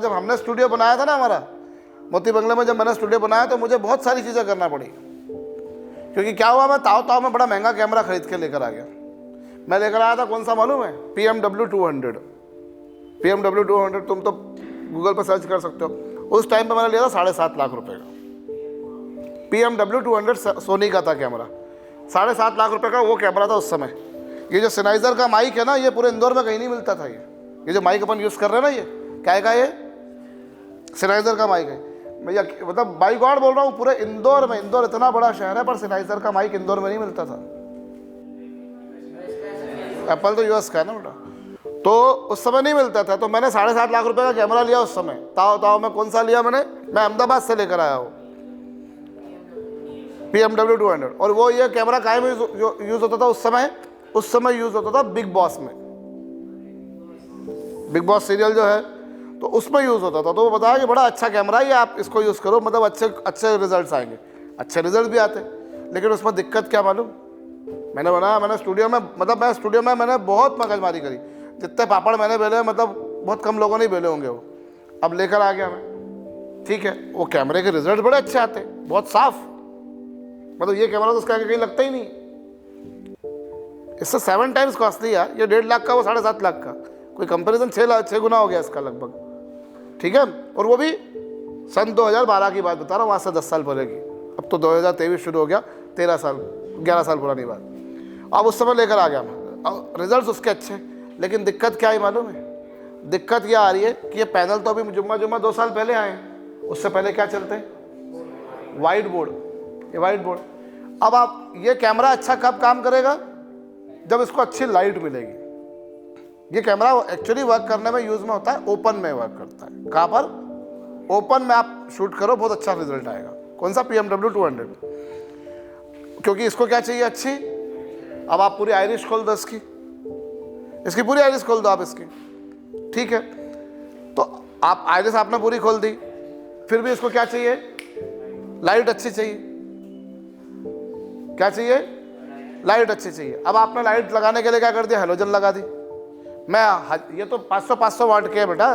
जब हमने स्टूडियो बनाया था ना हमारा मोती बंगले में, जब मैंने स्टूडियो बनाया तो मुझे बहुत सारी चीज़ें करना पड़ी, क्योंकि क्या हुआ, मैं ताव में बड़ा महंगा कैमरा खरीद के लेकर आ गया। मैं लेकर आया था कौन सा मालूम है? PMW 200। PMW 200 तुम तो गूगल पर सर्च कर सकते हो। उस टाइम पे मैंने लिया था 7.5 लाख रुपए का PMW 200 सोनी का था कैमरा। 7.5 लाख रुपए का वो कैमरा था उस समय। ये जो सेनाइजर का माइक है ना, ये पूरे इंदौर में कहीं नहीं मिलता था। ये जो माइक अपन यूज़ कर रहे हैं ना, ये क्या का, ये सेनाइजर का माइक है। मैं मतलब बाई गॉड बोल रहा हूँ, पूरे इंदौर में, इंदौर इतना बड़ा शहर है पर सेनाइजर का माइक इंदौर में नहीं मिलता था। एप्पल तो यूएस का है ना बेटा, तो उस समय नहीं मिलता था। तो मैंने 7.5 लाख रुपए का कैमरा लिया उस समय। ताव में कौन सा लिया मैंने? मैं अहमदाबाद से लेकर आया हूँ PMW 200। और वो ये कैमरा काहे में यूज होता था उस समय यूज होता था बिग बॉस में। बिग बॉस सीरियल जो है तो उसमें यूज होता था। तो वो बताया कि बड़ा अच्छा कैमरा है, आप इसको यूज करो, मतलब अच्छे रिजल्ट्स आएंगे। अच्छे रिजल्ट भी आते, लेकिन उसमें दिक्कत क्या मालूम? मैंने बनाया, मैंने स्टूडियो में, मतलब मैं स्टूडियो में मैंने बहुत मगजमारी करी। जितने पापड़ मैंने बेले, मतलब बहुत कम लोगों ने बेले होंगे वो। अब लेकर आ गया मैं, ठीक है। वो कैमरे के रिजल्ट बड़े अच्छे आते, बहुत साफ, मतलब ये कैमरा तो उसका आगे कहीं लगता ही नहीं। इससे 7 टाइम्स कॉस्टली यार। ये 1.5 लाख का, वो 7.5 लाख का, कोई कंपैरिजन 6 गुना हो गया इसका लगभग, ठीक है। और वो भी सन 2012 की बात बता रहा हूँ, वहाँ से 10 साल पहले की। अब तो 2023 शुरू हो गया, 11 साल पुरानी बात। अब उस समय लेकर आ गया मैं, अब रिजल्ट उसके अच्छे। लेकिन दिक्कत क्या है मालूम है? दिक्कत यह आ रही है कि ये पैनल तो अभी जुम्मा 2 साल पहले आए हैं। उससे पहले क्या चलते हैं? वाइट बोर्ड, ये वाइट बोर्ड। अब आप, ये कैमरा अच्छा कब काम करेगा? जब इसको अच्छी लाइट मिलेगी। ये कैमरा एक्चुअली वर्क करने में यूज में होता है, ओपन में वर्क करता है। कहाँ पर? ओपन में आप शूट करो, बहुत अच्छा रिजल्ट आएगा। कौन सा? PMW 200। क्योंकि इसको क्या चाहिए? अच्छी। अब आप पूरी आइरिश खोल दो इसकी पूरी आइरिश खोल दो आप इसकी, ठीक है। तो आप आइरिश आपने पूरी खोल दी, फिर भी इसको क्या चाहिए? लाइट अच्छी चाहिए। क्या चाहिए? लाइट अच्छी चाहिए। अब आपने लाइट लगाने के लिए क्या कर दिया? हेलोजन लगा दी। ये तो 500 वाट के है बेटा,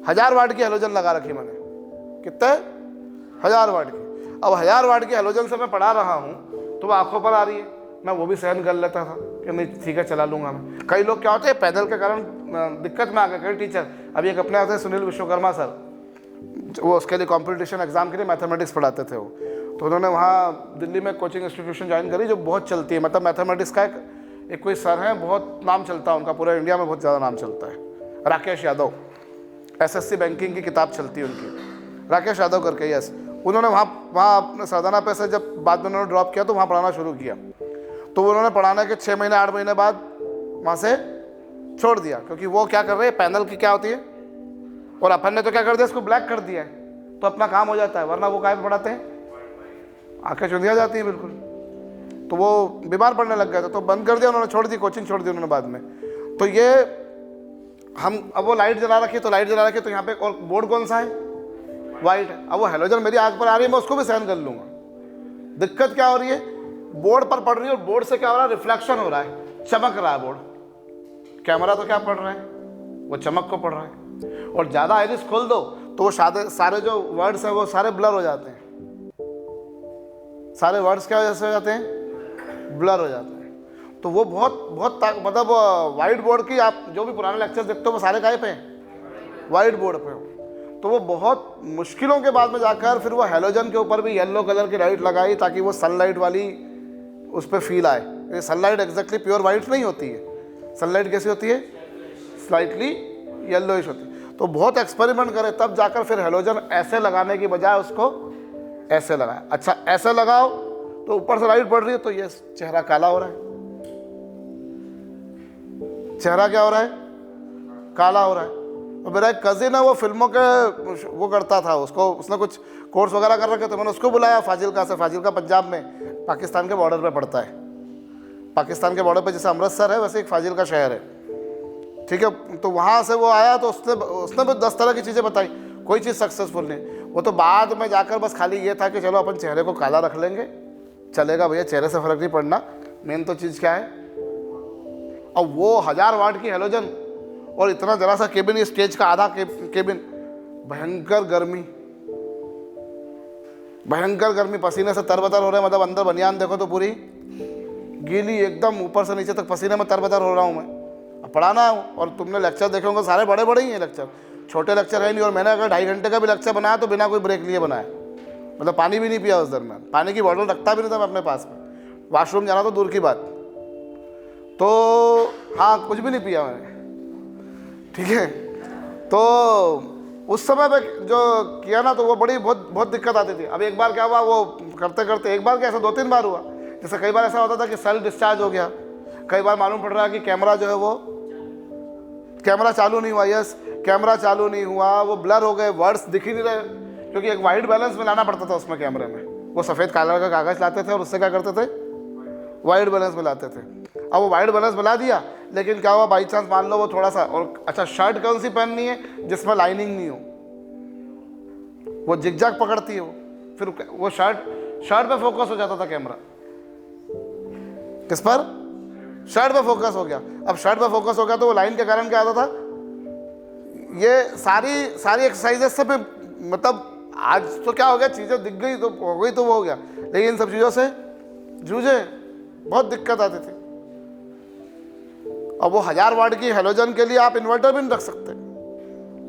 1000 वाट की हेलोजन लगा रखी मैंने। कितने? 1000 वाट की। अब 1000 वाट की हेलोजन से मैं पढ़ा रहा हूँ तो वो आंखों पर आ रही है। मैं वो भी सहन कर लेता था कि नहीं ठीक है, चला लूंगा मैं। कई लोग क्या होते हैं, पैदल के कारण दिक्कत में आ गए। कई टीचर, अभी एक अपने आते हैं सुनील विश्वकर्मा सर, वो उसके लिए कॉम्पिटिशन एग्जाम के लिए मैथमेटिक्स पढ़ाते थे वो। तो उन्होंने वहाँ दिल्ली में कोचिंग इंस्टीट्यूशन ज्वाइन करी जो बहुत चलती है, मतलब मैथमेटिक्स का एक कोई सर है, बहुत नाम चलता है उनका, पूरे इंडिया में बहुत ज़्यादा नाम चलता है। राकेश यादव, SSC बैंकिंग की किताब चलती है उनकी, राकेश यादव करके। यस, उन्होंने वहाँ अपने साधना पे से जब बाद में उन्होंने ड्रॉप किया तो वहाँ पढ़ाना शुरू किया। तो उन्होंने पढ़ाने के 6 महीने 8 महीने बाद वहाँ से छोड़ दिया, क्योंकि वो क्या कर रहे हैं, पैनल की क्या होती है, और अपन ने तो क्या कर दिया, इसको ब्लैक कर दिया है, तो अपना काम हो जाता है। वरना वो काय पे पढ़ाते हैं, आंखें चुंधिया जाती है बिल्कुल। तो वो बीमार पड़ने लग गए थे, तो बंद कर दिया उन्होंने, छोड़ दी कोचिंग, छोड़ दी उन्होंने बाद में। तो ये हम, अब वो लाइट जला रखी, तो लाइट जला रखी, तो यहाँ पे और बोर्ड कौन सा है? वाइट है। अब वो हेलोजन मेरी आंख पर आ रही है, मैं उसको भी सहन कर लूँगा। दिक्कत क्या हो रही है? बोर्ड पर पड़ रही है, और बोर्ड से क्या हो रहा है? रिफ्लेक्शन हो रहा है, चमक रहा है बोर्ड। कैमरा तो क्या पढ़ रहा है? वो चमक को पढ़ रहा है। और ज़्यादा आइरिस खोल दो तो वो सारे जो वर्ड्स हैं वो सारे ब्लर हो जाते हैं। सारे वर्ड्स क्या वजह से हो जाते हैं? ब्लर हो जाते हैं। तो वो बहुत मतलब वाइट बोर्ड की, आप जो भी पुराने लेक्चर्स देखते हो वो सारे काहे पे हैं? वाइट बोर्ड पे हो। तो वो बहुत मुश्किलों के बाद में जाकर फिर वो हेलोजन के ऊपर भी येलो कलर की लाइट लगाई, ताकि वो सनलाइट वाली उस पर फील आए। ये सनलाइट एग्जैक्टली प्योर वाइट नहीं होती है। सनलाइट कैसी होती है? स्लाइटली येलोइश होती है। तो बहुत एक्सपेरिमेंट करे, तब जाकर फिर हेलोजन ऐसे लगाने की बजाय उसको ऐसे लगाया। अच्छा, ऐसे लगाओ तो ऊपर से लाइट पड़ रही है, तो ये चेहरा काला हो रहा है। चेहरा क्या हो रहा है? काला हो रहा है। तो मेरा एक कजिन है, वो फिल्मों के वो करता था, उसने कुछ कोर्स वगैरह कर रखे, तो मैंने उसको बुलाया फाजिलका से। फाजिलका पंजाब में, पाकिस्तान के बॉर्डर पे पड़ता है। पाकिस्तान के बॉर्डर पे जैसे अमृतसर है वैसे एक फाजिलका शहर है, ठीक है। तो वहाँ से वो आया, तो उसने भी 10 तरह की चीज़ें बताई, कोई चीज़ सक्सेसफुल नहीं। वो तो बाद में जाकर बस खाली ये था कि चलो अपन चेहरे को काला रख लेंगे, चलेगा भैया, चेहरे से फर्क नहीं पड़ना, मेन तो चीज़ क्या है। अब वो 1000 वाट की हेलोजन और इतना जरा सा केबिन, स्टेज का आधा केबिन, भयंकर गर्मी, भयंकर गर्मी, पसीने से तरबतर हो रहे हैं, मतलब अंदर बनियान देखो तो पूरी गीली एकदम ऊपर से नीचे तक पसीने में तरबतर हो रहा हूँ मैं। अब पढ़ाना है और तुमने लेक्चर देखे होंगे सारे बड़े बड़े ही हैं लेक्चर, छोटे लेक्चर है नहीं। और मैंने अगर 2.5 घंटे का भी लेक्चर बनाया तो बिना कोई ब्रेक लिए बनाया, मतलब पानी भी नहीं पिया उस दरम्यान, पानी की बॉटल रखता भी नहीं था मैं अपने पास में, वॉशरूम जाना तो दूर की बात। तो हाँ, कुछ भी नहीं पिया मैंने, ठीक है। तो उस समय पे जो किया ना तो वो बड़ी बहुत दिक्कत आती थी। अब एक बार क्या हुआ, वो करते करते एक बार क्या ऐसा 2-3 बार हुआ। जैसे कई बार ऐसा होता था कि सेल डिस्चार्ज हो गया, कई बार मालूम पड़ रहा है कि कैमरा जो है वो कैमरा चालू नहीं हुआ, यस कैमरा चालू नहीं हुआ, वो ब्लर हो गए, वर्ड्स दिख ही नहीं रहे, क्योंकि एक वाइट बैलेंस में लाना पड़ता था उसमें कैमरे में। वो सफ़ेद कलर का कागज़ लाते थे और उससे क्या करते थे, वाइट बैलेंस में लाते थे। अब वो वाइट बैलेंस बना दिया, लेकिन क्या हुआ बाई चांस मान लो वो थोड़ा सा, और अच्छा शर्ट कौन सी पहननी है जिसमें लाइनिंग नहीं हो, वो जिगजैग पकड़ती है वो, फिर वो शर्ट पे फोकस हो जाता था कैमरा। किस पर? शर्ट पे फोकस हो गया। अब शर्ट पे फोकस हो गया तो वो लाइन के कारण क्या आता था, ये सारी एक्सरसाइजेस से भी, मतलब आज तो क्या हो गया, चीज़ें दिख गई तो हो गई तो वो हो गया, लेकिन इन सब चीज़ों से जूझे, बहुत दिक्कत आती थी। अब वो 1000 वाट की हेलोजन के लिए आप इन्वर्टर भी नहीं रख सकते,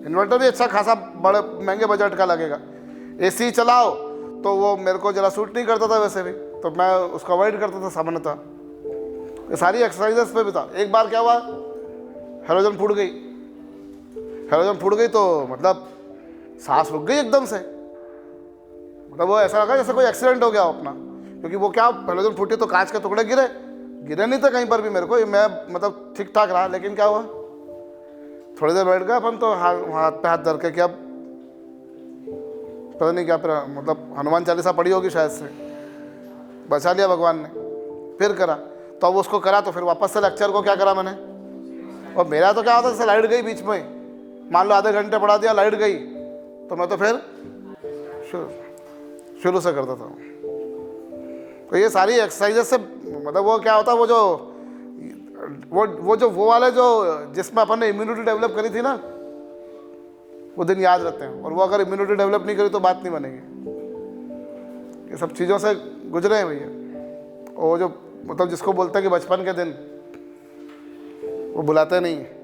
इन्वर्टर भी अच्छा खासा बड़े महंगे बजट का लगेगा। एसी चलाओ तो वो मेरे को जरा सूट नहीं करता था वैसे भी, तो मैं उसको अवॉइड करता था सामान्यतः। ये सारी एक्सरसाइजेस पे भी था। एक बार क्या हुआ, हेलोजन फूट गई, हेलोजन फूट गई तो मतलब सांस रुक गई एकदम से, मतलब वो ऐसा लगा जैसे कोई एक्सीडेंट हो गया हो अपना, क्योंकि वो क्या हेलोजन फूटी तो कांच के टुकड़े गिरे नहीं थे कहीं पर भी मेरे को, मैं मतलब ठीक ठाक रहा। लेकिन क्या हुआ, थोड़ी देर बैठ गए अपन तो हाथ पे हाथ धर के, क्या पता नहीं क्या, मतलब हनुमान चालीसा पढ़ी होगी शायद से, बचा लिया भगवान ने। फिर करा तो अब उसको करा तो फिर वापस से लेक्चर को क्या करा मैंने। और मेरा तो क्या होता जैसे लाइट गई बीच में, मान लो आधे घंटे पढ़ा दिया, लाइट गई तो मैं तो फिर शुरू से करता था। तो ये सारी एक्सरसाइजेस से मतलब वो क्या होता, वो वाले जो जिसमें अपन ने इम्यूनिटी डेवलप करी थी ना, वो दिन याद रहते हैं। और वो अगर इम्यूनिटी डेवलप नहीं करी तो बात नहीं बनेगी। ये सब चीज़ों से गुजरे हैं भैया। वो जो मतलब जिसको बोलते हैं कि बचपन के दिन, वो भुलाते नहीं है।